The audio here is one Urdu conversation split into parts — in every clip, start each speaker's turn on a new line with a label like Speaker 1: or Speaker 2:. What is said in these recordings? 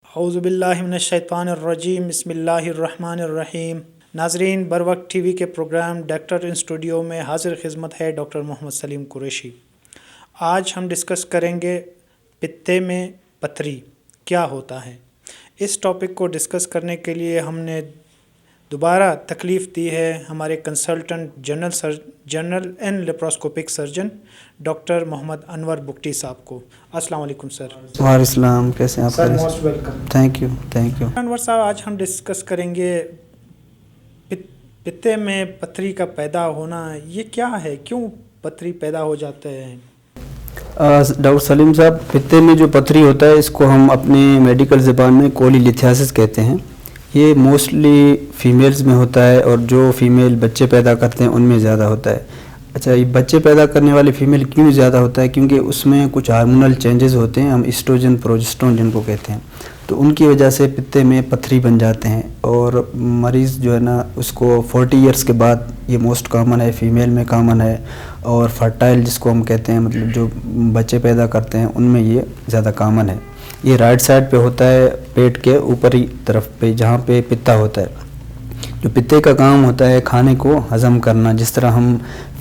Speaker 1: اعوذ باللہ من الشیطان الرجیم بسم اللہ الرحمن الرحیم۔ ناظرین، بر وقت ٹی وی کے پروگرام ڈاکٹر ان اسٹوڈیو میں حاضر خدمت ہے ڈاکٹر محمد سلیم قریشی۔ آج ہم ڈسکس کریں گے پتے میں پتھری کیا ہوتا ہے۔ اس ٹاپک کو ڈسکس کرنے کے لیے ہم نے دوبارہ تکلیف دی ہے ہمارے consultant general and laparoscopic surgeon doctor Muhammad Anwar Bugti Sahab کو۔ السلام علیکم سر۔
Speaker 2: وعلیکم السلام، کیسے ہیں آپ؟
Speaker 1: Sir most welcome.
Speaker 2: Thank you.
Speaker 1: Anwar Sahab, آج ہم ڈسکس کریں گے پتے میں پتھری کا پیدا ہونا، یہ کیا ہے، کیوں پتھری پیدا ہو جاتے ہیں؟
Speaker 2: ڈاکٹر سلیم صاحب، پتے میں جو پتھری ہوتا ہے اس کو ہم اپنے میڈیکل زبان میں کولیلیتھیاسس کہتے ہیں۔ یہ موسٹلی فیمیلز میں ہوتا ہے اور جو فیمیل بچے پیدا کرتے ہیں ان میں زیادہ ہوتا ہے۔ اچھا، یہ بچے پیدا کرنے والی فیمیل کیوں زیادہ ہوتا ہے؟ کیونکہ اس میں کچھ ہارمونل چینجز ہوتے ہیں، ہم ایسٹروجن پروجسٹرون جن کو کہتے ہیں، تو ان کی وجہ سے پتے میں پتھری بن جاتے ہیں اور مریض جو ہے نا اس کو 40 ایئرس کے بعد، یہ موسٹ کامن ہے، فیمیل میں کامن ہے، اور فرٹائل جس کو ہم کہتے ہیں، مطلب جو بچے پیدا کرتے ہیں ان میں یہ زیادہ کامن ہے۔ یہ رائٹ سائڈ پہ ہوتا ہے، پیٹ کے اوپری طرف پہ جہاں پہ پتا ہوتا ہے۔ جو پتے کا کام ہوتا ہے کھانے کو ہضم کرنا، جس طرح ہم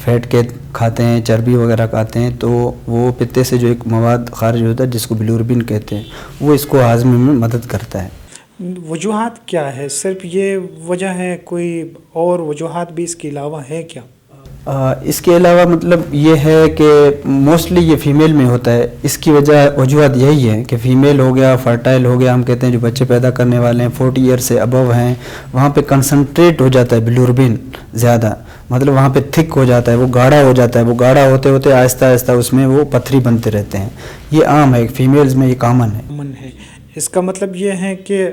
Speaker 2: فیٹ کے کھاتے ہیں، چربی وغیرہ کھاتے ہیں، تو وہ پتے سے جو ایک مواد خارج ہوتا ہے جس کو بلیوربن کہتے ہیں، وہ اس کو ہاضمے میں مدد کرتا ہے۔
Speaker 1: وجوہات کیا ہے؟ صرف یہ وجہ ہے، کوئی اور وجوہات بھی اس کے علاوہ ہے کیا؟
Speaker 2: اس کے علاوہ مطلب یہ ہے کہ موسٹلی یہ فیمیل میں ہوتا ہے۔ اس کی وجوہات یہی ہے کہ فیمیل ہو گیا، فرٹائل ہو گیا، ہم کہتے ہیں جو بچے پیدا کرنے والے ہیں 40 ایئر سے ابو ہیں، وہاں پہ کنسنٹریٹ ہو جاتا ہے بلیوربن زیادہ، مطلب وہاں پہ تھک ہو جاتا ہے، وہ گاڑھا ہو جاتا ہے، وہ گاڑھا ہوتے ہوتے آہستہ آہستہ اس میں وہ پتھری بنتے رہتے ہیں۔ یہ عام ہے، فیمیلز میں یہ کامن ہے۔
Speaker 1: اس کا مطلب یہ ہے کہ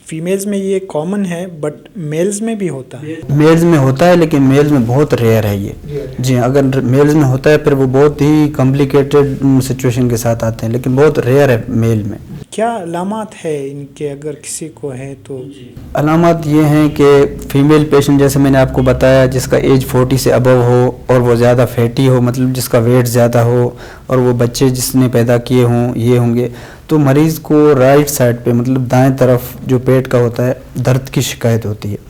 Speaker 1: فیمیلز میں یہ کامن ہے، بٹ میلز میں بھی ہوتا ہے؟
Speaker 2: میلز میں ہوتا ہے لیکن میلز میں بہت ریئر ہے یہ۔ جی، اگر میلز میں ہوتا ہے پھر وہ بہت ہی کمپلیکیٹڈ سچویشن کے ساتھ آتے ہیں، لیکن بہت ریئر ہے میل میں۔
Speaker 1: کیا علامات ہے ان کے، اگر کسی کو ہے تو؟
Speaker 2: علامات یہ ہیں کہ فیمیل پیشنٹ، جیسے میں نے آپ کو بتایا، جس کا ایج 40 سے ابو ہو اور وہ زیادہ فیٹی ہو، مطلب جس کا ویٹ زیادہ ہو، اور وہ بچے جس نے پیدا کیے ہوں یہ ہوں گے، تو مریض کو رائٹ سائڈ پہ، مطلب دائیں طرف جو پیٹ کا ہوتا ہے، درد کی شکایت ہوتی ہے۔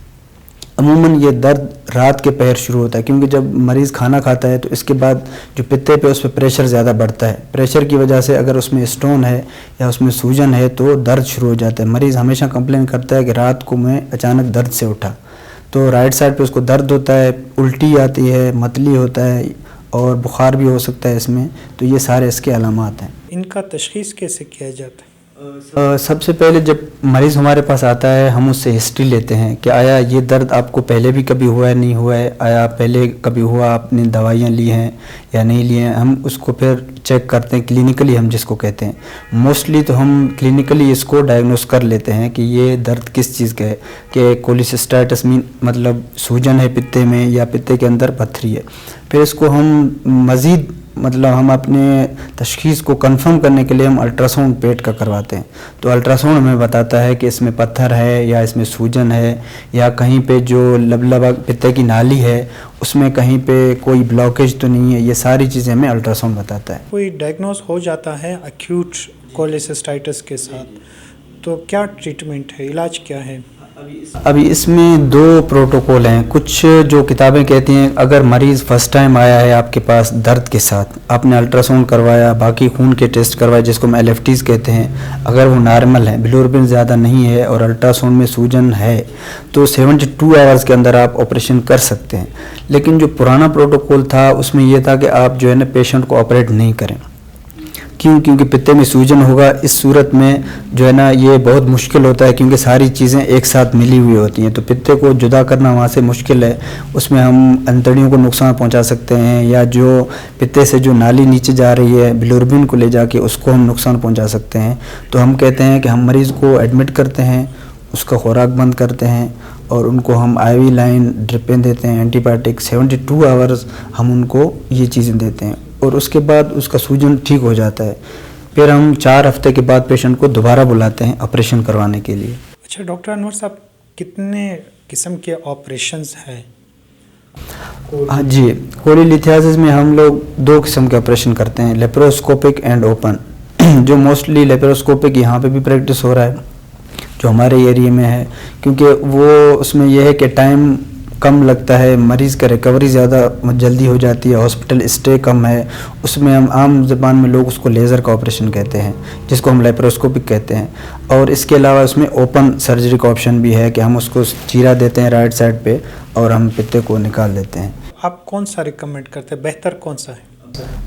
Speaker 2: عموماً یہ درد رات کے پہر شروع ہوتا ہے، کیونکہ جب مریض کھانا کھاتا ہے تو اس کے بعد جو پتے پہ اس پہ پریشر زیادہ بڑھتا ہے، پریشر کی وجہ سے اگر اس میں اسٹون ہے یا اس میں سوجن ہے تو درد شروع ہو جاتا ہے۔ مریض ہمیشہ کمپلین کرتا ہے کہ رات کو میں اچانک درد سے اٹھا، تو رائٹ سائڈ پہ اس کو درد ہوتا ہے، الٹی آتی ہے، متلی ہوتا ہے، اور بخار بھی ہو سکتا ہے اس میں، تو یہ سارے اس کے علامات ہیں۔
Speaker 1: ان کا تشخیص کیسے کیا جاتا ہے؟
Speaker 2: سب سے پہلے جب مریض ہمارے پاس آتا ہے ہم اس سے ہسٹری لیتے ہیں کہ آیا یہ درد آپ کو پہلے بھی کبھی ہوا ہے، نہیں ہوا ہے، آیا پہلے کبھی ہوا، آپ نے دوائیاں لی ہیں یا نہیں لی ہیں۔ ہم اس کو پھر چیک کرتے ہیں کلینکلی، ہم جس کو کہتے ہیں موسٹلی، تو ہم کلینکلی اس کو ڈائگنوز کر لیتے ہیں کہ یہ درد کس چیز کا ہے، کہ کولیسسٹائٹس مطلب سوجن ہے پتے میں یا پتے کے اندر پتھری ہے۔ پھر اس کو ہم مزید مطلب ہم اپنے تشخیص کو کنفرم کرنے کے لیے ہم الٹراساؤنڈ پیٹ کا کرواتے ہیں، تو الٹراساؤنڈ ہمیں بتاتا ہے کہ اس میں پتھر ہے یا اس میں سوجن ہے، یا کہیں پہ جو لبلبا پتے کی نالی ہے اس میں کہیں پہ کوئی بلاکیج تو نہیں ہے۔ یہ ساری چیزیں ہمیں الٹراساؤنڈ بتاتا ہے۔
Speaker 1: کوئی ڈائگنوز ہو جاتا ہے ایکیوٹ کولیسسٹائٹس کے ساتھ، تو کیا ٹریٹمنٹ ہے، علاج کیا ہے؟
Speaker 2: ابھی اس میں 2 پروٹوکول ہیں۔ کچھ جو کتابیں کہتی ہیں اگر مریض فرسٹ ٹائم آیا ہے آپ کے پاس درد کے ساتھ، آپ نے الٹراساؤنڈ کروایا، باقی خون کے ٹیسٹ کروائے جس کو ہم LFTs کہتے ہیں، اگر وہ نارمل ہیں، بلیوربن زیادہ نہیں ہے اور الٹراساؤنڈ میں سوجن ہے، تو 72 آورز کے اندر آپ آپریشن کر سکتے ہیں۔ لیکن جو پرانا پروٹوکول تھا اس میں یہ تھا کہ آپ جو ہے نا پیشنٹ کو آپریٹ نہیں کریں۔ کیونکہ پتے میں سوجن ہوگا، اس صورت میں جو ہے نا یہ بہت مشکل ہوتا ہے، کیونکہ ساری چیزیں ایک ساتھ ملی ہوئی ہوتی ہیں، تو پتے کو جدا کرنا وہاں سے مشکل ہے۔ اس میں ہم انتڑیوں کو نقصان پہنچا سکتے ہیں، یا جو پتے سے جو نالی نیچے جا رہی ہے بلیوربن کو لے جا کے اس کو ہم نقصان پہنچا سکتے ہیں۔ تو ہم کہتے ہیں کہ ہم مریض کو ایڈمٹ کرتے ہیں، اس کا خوراک بند کرتے ہیں، اور ان کو ہم IV لائن ڈرپیں دیتے ہیں، اینٹی بایوٹک 72 آورز ہم ان کو یہ چیزیں دیتے ہیں، اور اس کے بعد اس کا سوجن ٹھیک ہو جاتا ہے۔ پھر ہم 4 ہفتے کے بعد پیشنٹ کو دوبارہ بلاتے ہیں آپریشن کروانے کے لیے۔
Speaker 1: اچھا ڈاکٹر انور صاحب، کتنے قسم کے آپریشنز ہیں؟
Speaker 2: ہاں جی، کولیلیتھیاسس میں ہم لوگ 2 قسم کے آپریشن کرتے ہیں، لیپروسکوپک اینڈ اوپن۔ جو موسٹلی لیپروسکوپک یہاں پہ بھی پریکٹس ہو رہا ہے جو ہمارے ایریے میں ہے، کیونکہ وہ اس میں یہ ہے کہ ٹائم کم لگتا ہے، مریض کا ریکوری زیادہ جلدی ہو جاتی ہے، ہاسپٹل اسٹے کم ہے، اس میں ہم عام زبان میں لوگ اس کو لیزر کا آپریشن کہتے ہیں جس کو ہم لیپروسکوپک کہتے ہیں، اور اس کے علاوہ اس میں اوپن سرجری کا آپشن بھی ہے کہ ہم اس کو چیرا دیتے ہیں رائٹ سائڈ پہ اور ہم پتے کو نکال دیتے ہیں۔
Speaker 1: آپ کون سا ریکمینڈ کرتے ہیں، بہتر کون سا ہے؟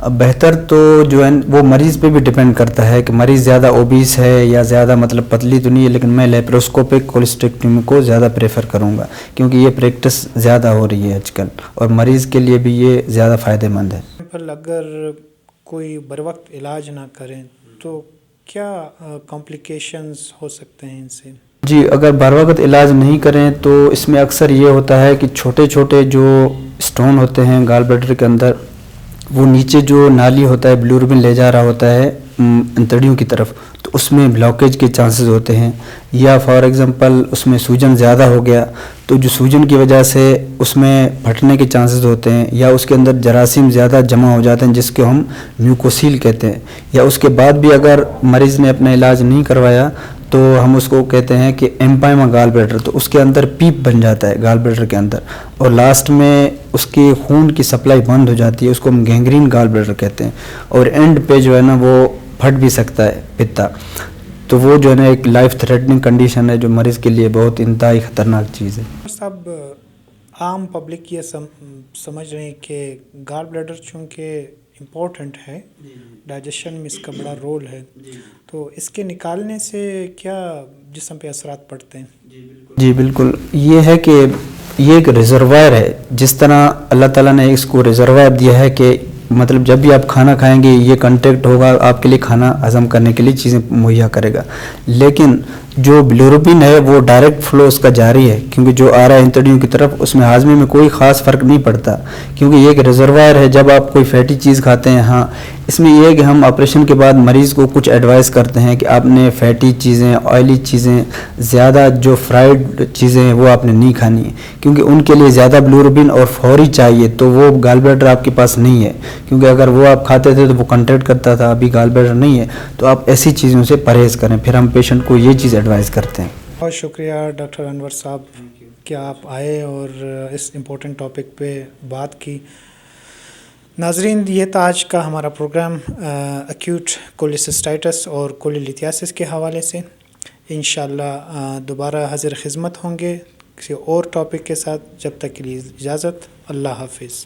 Speaker 2: اب بہتر تو جو ہے وہ مریض پہ بھی ڈیپینڈ کرتا ہے کہ مریض زیادہ اوبیس ہے یا زیادہ مطلب پتلی تو نہیں ہے، لیکن میں لیپروسکوپک کولسٹیکٹومی کو زیادہ پریفر کروں گا کیونکہ یہ پریکٹس زیادہ ہو رہی ہے آج کل اور مریض کے لیے بھی یہ زیادہ فائدہ مند ہے۔
Speaker 1: اگر کوئی بر وقت علاج نہ کریں تو کیا کمپلیکیشنز ہو سکتے ہیں ان سے؟
Speaker 2: جی، اگر بر وقت علاج نہیں کریں تو اس میں اکثر یہ ہوتا ہے کہ چھوٹے چھوٹے جو اسٹون ہوتے ہیں گال بلیڈر کے اندر، وہ نیچے جو نالی ہوتا ہے بلیروبن لے جا رہا ہوتا ہے انتڑیوں کی طرف، تو اس میں بلاکیج کے چانسز ہوتے ہیں، یا فار ایگزامپل اس میں سوجن زیادہ ہو گیا تو جو سوجن کی وجہ سے اس میں پھٹنے کے چانسز ہوتے ہیں، یا اس کے اندر جراثیم زیادہ جمع ہو جاتے ہیں جس کو ہم میوکوسیل کہتے ہیں، یا اس کے بعد بھی اگر مریض نے اپنا علاج نہیں کروایا تو ہم اس کو کہتے ہیں کہ ایمپائما گال بلیڈر، تو اس کے اندر پیپ بن جاتا ہے گال بلیڈر کے اندر اور لاسٹ میں اس کی خون کی سپلائی بند ہو جاتی ہے، اس کو ہم گینگرین گال بلیڈر کہتے ہیں، اور اینڈ پہ جو ہے نا وہ پھٹ بھی سکتا ہے پتا، تو وہ جو ہے نا ایک لائف تھریٹننگ کنڈیشن ہے جو مریض کے لیے بہت انتہائی خطرناک چیز ہے۔
Speaker 1: صاحب، عام پبلک یہ سمجھ رہے ہیں کہ گال بلیڈر چونکہ امپورٹنٹ ہے، ڈائجیشن میں اس کا بڑا رول ہے، تو اس کے نکالنے سے کیا جسم پہ اثرات پڑتے ہیں؟
Speaker 2: جی بالکل، یہ ہے کہ یہ ایک ریزروائر ہے، جس طرح اللہ تعالیٰ نے اس کو ریزروائر دیا ہے کہ مطلب جب بھی آپ کھانا کھائیں گے یہ کنٹیکٹ ہوگا آپ کے لیے، کھانا ہضم کرنے کے لیے چیزیں مہیا کرے گا، لیکن جو بلیروبن ہے وہ ڈائریکٹ فلو اس کا جاری ہے، کیونکہ جو آ رہا ہے انتڑیوں کی طرف اس میں ہاضمے میں کوئی خاص فرق نہیں پڑتا، کیونکہ یہ ایک ریزروائر ہے۔ جب آپ کوئی فیٹی چیز کھاتے ہیں، ہاں اس میں یہ ہے کہ ہم آپریشن کے بعد مریض کو کچھ ایڈوائز کرتے ہیں کہ آپ نے فیٹی چیزیں، آئلی چیزیں، زیادہ جو فرائیڈ چیزیں ہیں وہ آپ نے نہیں کھانی ہے، کیونکہ ان کے لیے زیادہ بلیروبن اور فوری چاہیے، تو وہ گال بلیڈر آپ کے پاس نہیں ہے، کیونکہ اگر وہ آپ کھاتے تھے تو وہ کنٹریکٹ کرتا تھا، ابھی گال بلیڈر نہیں ہے، تو آپ ایسی چیزوں سے پرہیز کریں، پھر ہم پیشنٹ کو یہ چیز ایڈوائز کرتے ہیں۔
Speaker 1: بہت شکریہ ڈاکٹر انور صاحب کہ آپ آئے اور اس امپورٹنٹ ٹاپک پہ بات کی۔ ناظرین، یہ تھا آج کا ہمارا پروگرام ایکیوٹ کولیسسٹائٹس اور کولیلیتھیاسس کے حوالے سے۔ انشاءاللہ دوبارہ حاضر خدمت ہوں گے کسی اور ٹاپک کے ساتھ، جب تک کے لیے اجازت، اللہ حافظ۔